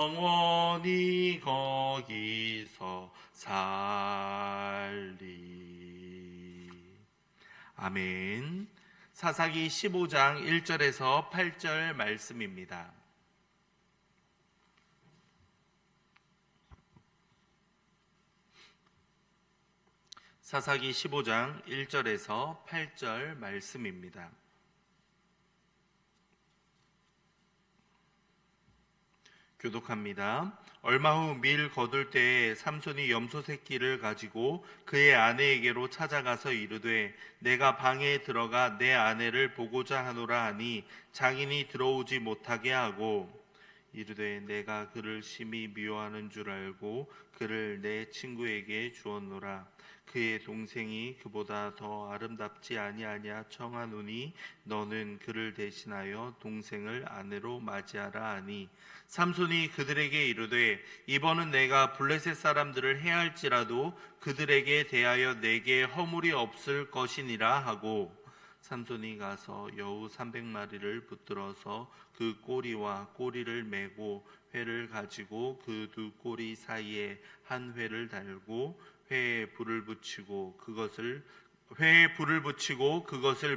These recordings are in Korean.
영원히 거기서 살리. 아멘. 사사기 15장 1절에서 8절 말씀입니다. 사사기 15장 1절에서 8절 말씀입니다. 교독합니다. 얼마 후 밀 거둘 때에 삼손이 염소 새끼를 가지고 그의 아내에게로 찾아가서 이르되 내가 방에 들어가 내 아내를 보고자 하노라 하니 장인이 들어오지 못하게 하고 이르되 내가 그를 심히 미워하는 줄 알고 그를 내 친구에게 주었노라. 그의 동생이 그보다 더 아름답지 아니하냐 청하노니 너는 그를 대신하여 동생을 아내로 맞이하라 하니 삼손이 그들에게 이르되 이번은 내가 블레셋 사람들을 해할지라도 그들에게 대하여 내게 허물이 없을 것이니라 하고 삼손이 가서 여우 300마리를 붙들어서 그 꼬리와 꼬리를 메고 회를 가지고 그 두 꼬리 사이에 한 회를 달고 회에 불을 붙이고 그것을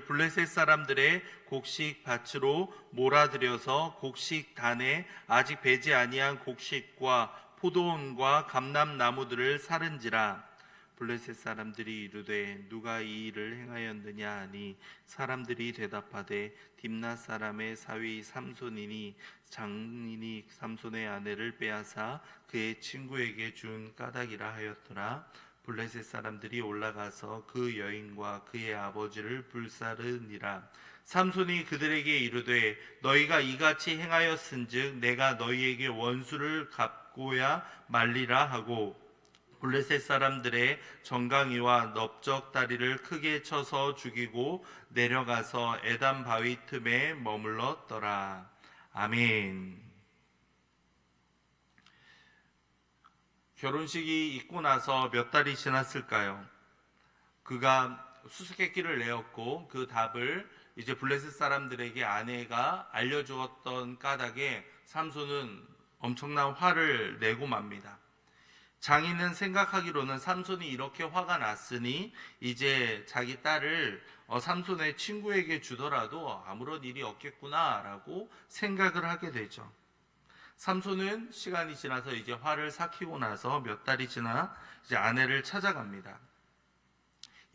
블레셋 사람들의 곡식 밭으로 몰아들여서 곡식 단에 아직 배지 아니한 곡식과 포도원과 감람나무들을 사른지라. 블레셋 사람들이 이르되 누가 이 일을 행하였느냐 하니 사람들이 대답하되 딥낫 사람의 사위 삼손이니 장인이 삼손의 아내를 빼앗아 그의 친구에게 준 까닭이라 하였더라. 블레셋 사람들이 올라가서 그 여인과 그의 아버지를 불사르니라. 삼손이 그들에게 이르되 너희가 이같이 행하였은즉 내가 너희에게 원수를 갚고야 말리라 하고 블레셋 사람들의 정강이와 넓적다리를 크게 쳐서 죽이고 내려가서 에담 바위 틈에 머물렀더라. 아멘. 결혼식이 있고 나서 몇 달이 지났을까요? 그가 수수께끼를 내었고 그 답을 이제 블레셋 사람들에게 아내가 알려주었던 까닭에 삼손은 엄청난 화를 내고 맙니다. 장인은 생각하기로는 삼손이 이렇게 화가 났으니 이제 자기 딸을 삼손의 친구에게 주더라도 아무런 일이 없겠구나라고 생각을 하게 되죠. 삼손은 시간이 지나서 이제 화를 삭히고 나서 몇 달이 지나 이제 아내를 찾아갑니다.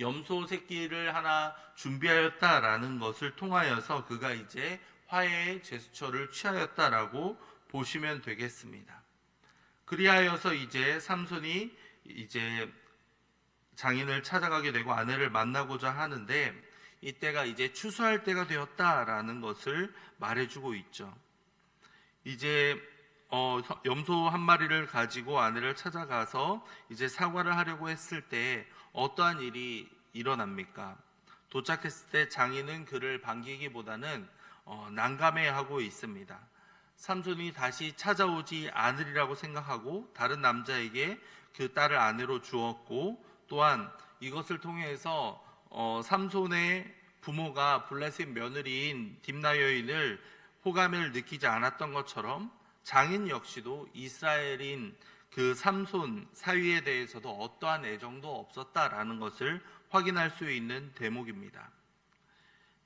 염소 새끼를 하나 준비하였다라는 것을 통하여서 그가 이제 화해의 제스처를 취하였다라고 보시면 되겠습니다. 그리하여서 이제 삼손이 이제 장인을 찾아가게 되고 아내를 만나고자 하는데 이때가 이제 추수할 때가 되었다라는 것을 말해주고 있죠. 이제 염소 한 마리를 가지고 아내를 찾아가서 이제 사과를 하려고 했을 때 어떠한 일이 일어납니까? 도착했을 때 장인은 그를 반기기보다는 난감해하고 있습니다. 삼손이 다시 찾아오지 않으리라고 생각하고 다른 남자에게 그 딸을 아내로 주었고 또한 이것을 통해서 삼손의 부모가 블레셋 며느리인 딥낫 여인을 호감을 느끼지 않았던 것처럼 장인 역시도 이스라엘인 그 삼손 사위에 대해서도 어떠한 애정도 없었다라는 것을 확인할 수 있는 대목입니다.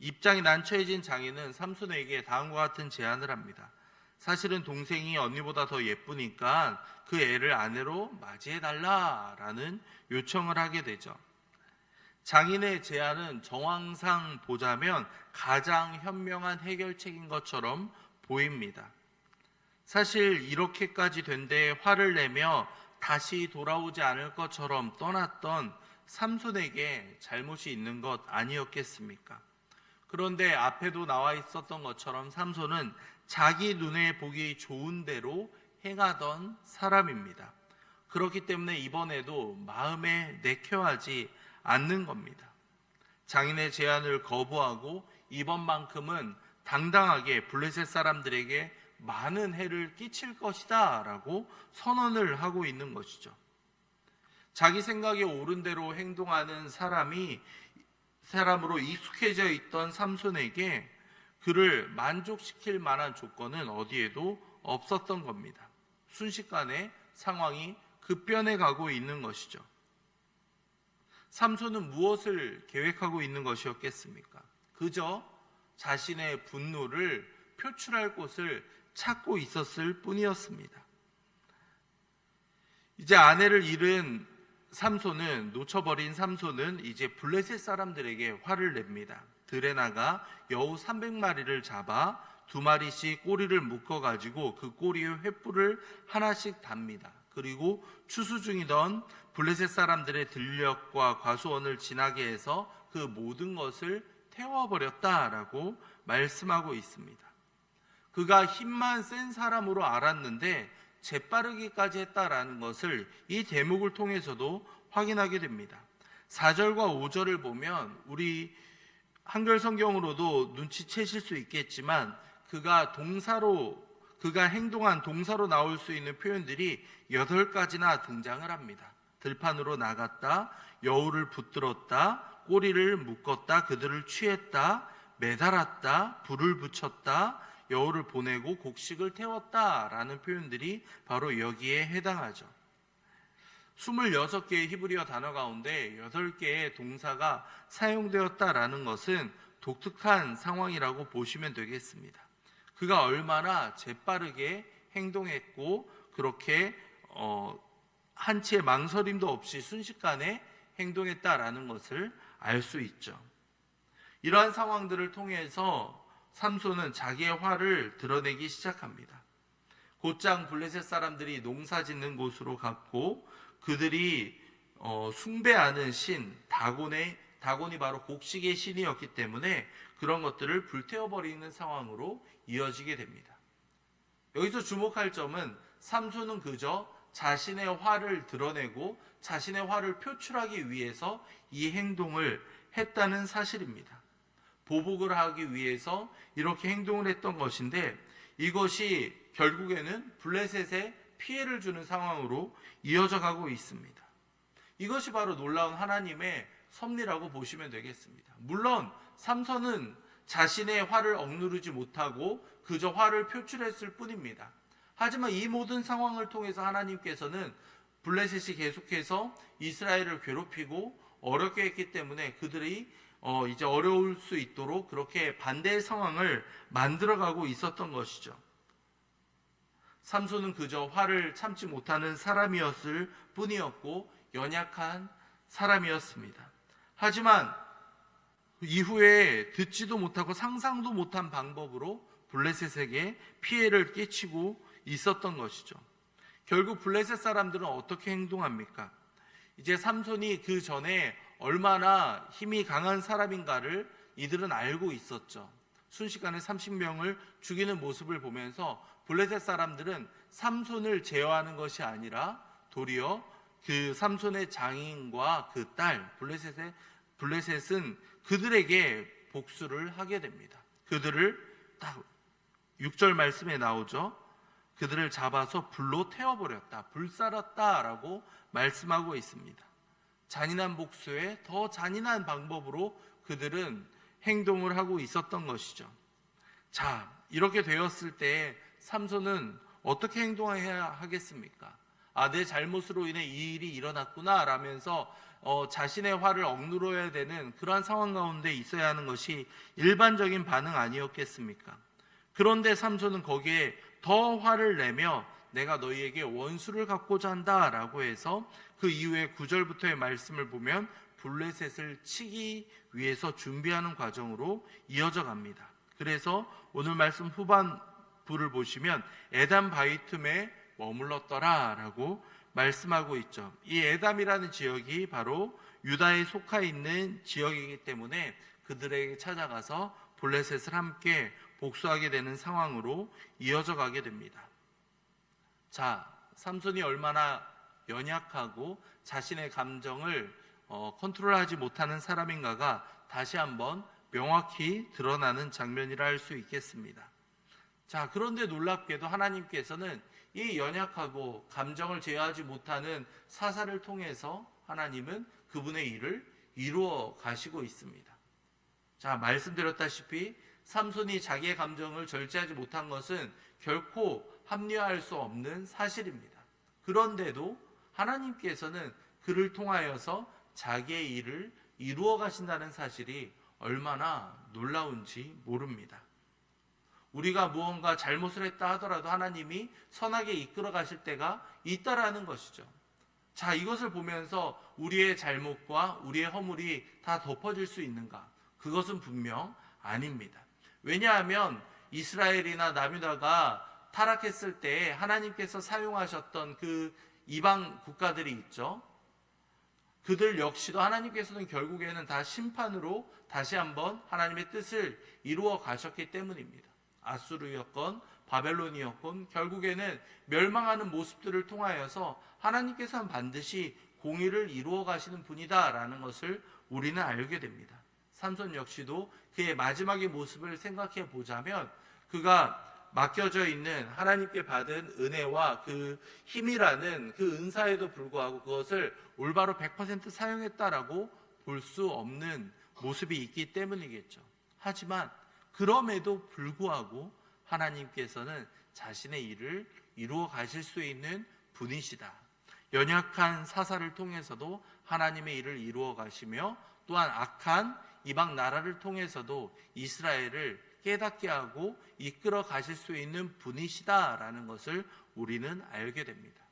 입장이 난처해진 장인은 삼손에게 다음과 같은 제안을 합니다. 사실은 동생이 언니보다 더 예쁘니까 그 애를 아내로 맞이해달라라는 요청을 하게 되죠. 장인의 제안은 정황상 보자면 가장 현명한 해결책인 것처럼 보입니다. 사실 이렇게까지 된 데 화를 내며 다시 돌아오지 않을 것처럼 떠났던 삼손에게 잘못이 있는 것 아니었겠습니까? 그런데 앞에도 나와 있었던 것처럼 삼손은 자기 눈에 보기 좋은 대로 행하던 사람입니다. 그렇기 때문에 이번에도 마음에 내켜하지 않는 겁니다. 장인의 제안을 거부하고 이번만큼은 당당하게 블레셋 사람들에게 많은 해를 끼칠 것이다 라고 선언을 하고 있는 것이죠. 자기 생각에 옳은 대로 행동하는 사람으로 익숙해져 있던 삼손에게 그를 만족시킬 만한 조건은 어디에도 없었던 겁니다. 순식간에 상황이 급변해 가고 있는 것이죠. 삼손은 무엇을 계획하고 있는 것이었겠습니까? 그저 자신의 분노를 표출할 곳을 찾고 있었을 뿐이었습니다. 이제 아내를 잃은 삼손은, 놓쳐버린 삼손은 이제 블레셋 사람들에게 화를 냅니다. 들에 나가 여우 300마리를 잡아 2마리씩 꼬리를 묶어가지고 그 꼬리에 횃불을 하나씩 답니다. 그리고 추수 중이던 블레셋 사람들의 들녘과 과수원을 지나게 해서 그 모든 것을 태워버렸다라고 말씀하고 있습니다. 그가 힘만 센 사람으로 알았는데 재빠르기까지 했다라는 것을 이 대목을 통해서도 확인하게 됩니다. 4절과 5절을 보면 우리 한글 성경으로도 눈치채실 수 있겠지만 그가 행동한 동사로 나올 수 있는 표현들이 8가지나 등장을 합니다. 들판으로 나갔다, 여우를 붙들었다, 꼬리를 묶었다, 그들을 취했다, 매달았다, 불을 붙였다, 여우를 보내고 곡식을 태웠다라는 표현들이 바로 여기에 해당하죠. 26개의 히브리어 단어 가운데 8개의 동사가 사용되었다라는 것은 독특한 상황이라고 보시면 되겠습니다. 그가 얼마나 재빠르게 행동했고 그렇게 한치의 망설임도 없이 순식간에 행동했다라는 것을 알 수 있죠. 이러한 상황들을 통해서 삼손은 자기의 화를 드러내기 시작합니다. 곧장 블레셋 사람들이 농사 짓는 곳으로 갔고 그들이 숭배하는 신 다곤이 바로 곡식의 신이었기 때문에 그런 것들을 불태워버리는 상황으로 이어지게 됩니다. 여기서 주목할 점은 삼손은 그저 자신의 화를 드러내고 자신의 화를 표출하기 위해서 이 행동을 했다는 사실입니다. 보복을 하기 위해서 이렇게 행동을 했던 것인데 이것이 결국에는 블레셋에 피해를 주는 상황으로 이어져 가고 있습니다. 이것이 바로 놀라운 하나님의 섭리라고 보시면 되겠습니다. 물론 삼손은 자신의 화를 억누르지 못하고 그저 화를 표출했을 뿐입니다. 하지만 이 모든 상황을 통해서 하나님께서는 블레셋이 계속해서 이스라엘을 괴롭히고 어렵게 했기 때문에 그들이 이제 어려울 수 있도록 그렇게 반대의 상황을 만들어가고 있었던 것이죠. 삼손은 그저 화를 참지 못하는 사람이었을 뿐이었고 연약한 사람이었습니다. 하지만 이후에 듣지도 못하고 상상도 못한 방법으로 블레셋에게 피해를 끼치고 있었던 것이죠. 결국 블레셋 사람들은 어떻게 행동합니까? 이제 삼손이 그 전에 얼마나 힘이 강한 사람인가를 이들은 알고 있었죠. 순식간에 30명을 죽이는 모습을 보면서 블레셋 사람들은 삼손을 제어하는 것이 아니라 도리어 그 삼손의 장인과 그 딸 블레셋은 그들에게 복수를 하게 됩니다. 그들을 딱 6절 말씀에 나오죠. 그들을 잡아서 불로 태워버렸다, 불살았다라고 말씀하고 있습니다. 잔인한 복수에 더 잔인한 방법으로 그들은 행동을 하고 있었던 것이죠. 자, 이렇게 되었을 때 삼손은 어떻게 행동해야 하겠습니까? 내 잘못으로 인해 이 일이 일어났구나 라면서 자신의 화를 억누러야 되는 그러한 상황 가운데 있어야 하는 것이 일반적인 반응 아니었겠습니까? 그런데 삼손은 거기에 더 화를 내며 내가 너희에게 원수를 갚고자 한다 라고 해서 그 이후에 9절부터의 말씀을 보면 블레셋을 치기 위해서 준비하는 과정으로 이어져 갑니다. 그래서 오늘 말씀 후반부를 보시면 에담 바위 틈에 머물렀더라 라고 말씀하고 있죠. 이 에담이라는 지역이 바로 유다에 속해 있는 지역이기 때문에 그들에게 찾아가서 블레셋을 함께 복수하게 되는 상황으로 이어져 가게 됩니다. 자, 삼손이 얼마나 연약하고 자신의 감정을 컨트롤하지 못하는 사람인가가 다시 한번 명확히 드러나는 장면이라 할 수 있겠습니다. 자, 그런데 놀랍게도 하나님께서는 이 연약하고 감정을 제어하지 못하는 사사를 통해서 하나님은 그분의 일을 이루어 가시고 있습니다. 자, 말씀드렸다시피 삼손이 자기의 감정을 절제하지 못한 것은 결코 합리화할 수 없는 사실입니다. 그런데도 하나님께서는 그를 통하여서 자기의 일을 이루어 가신다는 사실이 얼마나 놀라운지 모릅니다. 우리가 무언가 잘못을 했다 하더라도 하나님이 선하게 이끌어 가실 때가 있다라는 것이죠. 자, 이것을 보면서 우리의 잘못과 우리의 허물이 다 덮어질 수 있는가? 그것은 분명 아닙니다. 왜냐하면 이스라엘이나 남유다가 타락했을 때 하나님께서 사용하셨던 그 이방 국가들이 있죠. 그들 역시도 하나님께서는 결국에는 다 심판으로 다시 한번 하나님의 뜻을 이루어 가셨기 때문입니다. 아수르였건 바벨론이었건 결국에는 멸망하는 모습들을 통하여서 하나님께서는 반드시 공의를 이루어 가시는 분이다라는 것을 우리는 알게 됩니다. 삼손 역시도 그의 마지막의 모습을 생각해 보자면 그가 맡겨져 있는 하나님께 받은 은혜와 그 힘이라는 그 은사에도 불구하고 그것을 올바로 100% 사용했다라고 볼 수 없는 모습이 있기 때문이겠죠. 하지만 그럼에도 불구하고 하나님께서는 자신의 일을 이루어 가실 수 있는 분이시다. 연약한 사사를 통해서도 하나님의 일을 이루어 가시며 또한 악한 이방 나라를 통해서도 이스라엘을 깨닫게 하고 이끌어 가실 수 있는 분이시다라는 것을 우리는 알게 됩니다.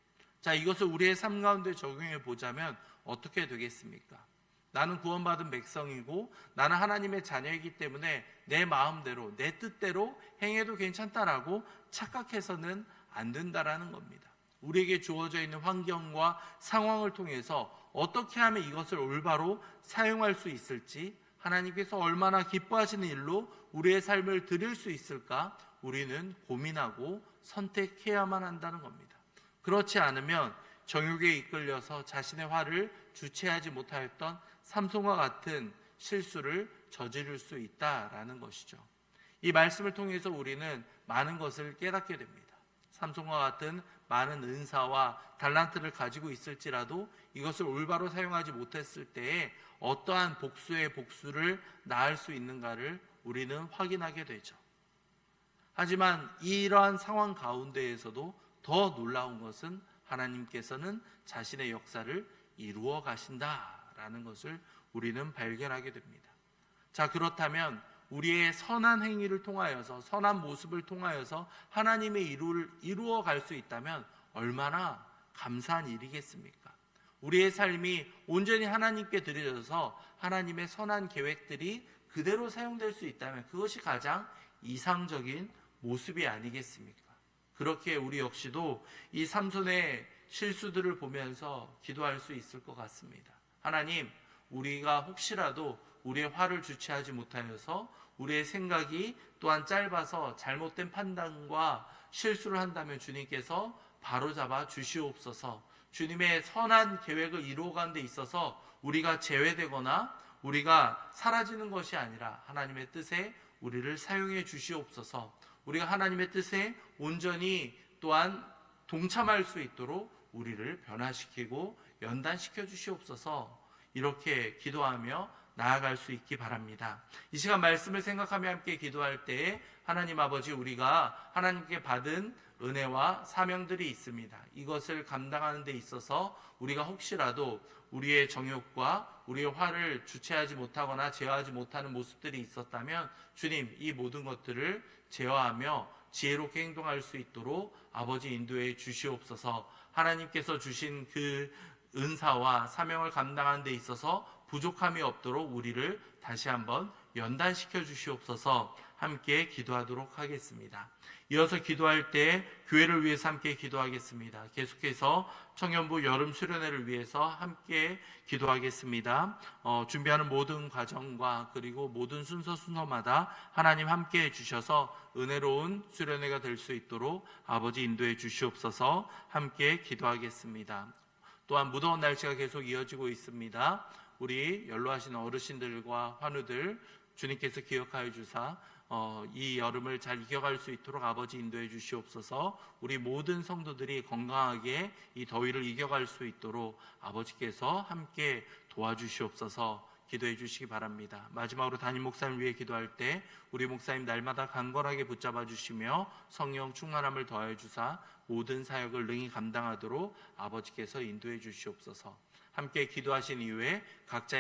자, 이것을 우리의 삶 가운데 적용해 보자면 어떻게 되겠습니까? 나는 구원받은 백성이고 나는 하나님의 자녀이기 때문에 내 마음대로 내 뜻대로 행해도 괜찮다라고 착각해서는 안 된다라는 겁니다. 우리에게 주어져 있는 환경과 상황을 통해서 어떻게 하면 이것을 올바로 사용할 수 있을지, 하나님께서 얼마나 기뻐하시는 일로 우리의 삶을 드릴 수 있을까 우리는 고민하고 선택해야만 한다는 겁니다. 그렇지 않으면 정욕에 이끌려서 자신의 화를 주체하지 못하였던 삼손과 같은 실수를 저지를 수 있다라는 것이죠. 이 말씀을 통해서 우리는 많은 것을 깨닫게 됩니다. 삼손과 같은 많은 은사와 달란트를 가지고 있을지라도 이것을 올바로 사용하지 못했을 때에 어떠한 복수의 복수를 낳을 수 있는가를 우리는 확인하게 되죠. 하지만 이러한 상황 가운데에서도 더 놀라운 것은 하나님께서는 자신의 역사를 이루어 가신다라는 것을 우리는 발견하게 됩니다. 자, 그렇다면 우리의 선한 행위를 통하여서 선한 모습을 통하여서 하나님의 일을 이루어 갈 수 있다면 얼마나 감사한 일이겠습니까? 우리의 삶이 온전히 하나님께 드려져서 하나님의 선한 계획들이 그대로 사용될 수 있다면 그것이 가장 이상적인 모습이 아니겠습니까? 그렇게 우리 역시도 이 삼손의 실수들을 보면서 기도할 수 있을 것 같습니다. 하나님, 우리가 혹시라도 우리의 화를 주체하지 못하여서 우리의 생각이 또한 짧아서 잘못된 판단과 실수를 한다면 주님께서 바로잡아 주시옵소서. 주님의 선한 계획을 이루어가는 데 있어서 우리가 제외되거나 우리가 사라지는 것이 아니라 하나님의 뜻에 우리를 사용해 주시옵소서. 우리가 하나님의 뜻에 온전히 또한 동참할 수 있도록 우리를 변화시키고 연단시켜 주시옵소서. 이렇게 기도하며 나아갈 수 있기 바랍니다. 이 시간 말씀을 생각하며 함께 기도할 때에 하나님 아버지, 우리가 하나님께 받은 은혜와 사명들이 있습니다. 이것을 감당하는 데 있어서 우리가 혹시라도 우리의 정욕과 우리의 화를 주체하지 못하거나 제어하지 못하는 모습들이 있었다면 주님, 이 모든 것들을 제어하며 지혜롭게 행동할 수 있도록 아버지 인도해 주시옵소서. 하나님께서 주신 그 은사와 사명을 감당하는 데 있어서 부족함이 없도록 우리를 다시 한번 연단시켜 주시옵소서. 함께 기도하도록 하겠습니다. 이어서 기도할 때 교회를 위해서 함께 기도하겠습니다. 계속해서 청년부 여름 수련회를 위해서 함께 기도하겠습니다. 준비하는 모든 과정과 그리고 모든 순서마다 하나님 함께 해주셔서 은혜로운 수련회가 될 수 있도록 아버지 인도해 주시옵소서. 함께 기도하겠습니다. 또한 무더운 날씨가 계속 이어지고 있습니다. 우리 연로하신 어르신들과 환우들 주님께서 기억하여 주사 이 여름을 잘 이겨갈 수 있도록 아버지 인도해 주시옵소서. 우리 모든 성도들이 건강하게 이 더위를 이겨갈 수 있도록 아버지께서 함께 도와주시옵소서. 기도해 주시기 바랍니다. 마지막으로 담임 목사님 위해 기도할 때 우리 목사님 날마다 강건하게 붙잡아 주시며 성령 충만함을 더해 주사 모든 사역을 능히 감당하도록 아버지께서 인도해 주시옵소서. 함께 기도하신 이후에 각자의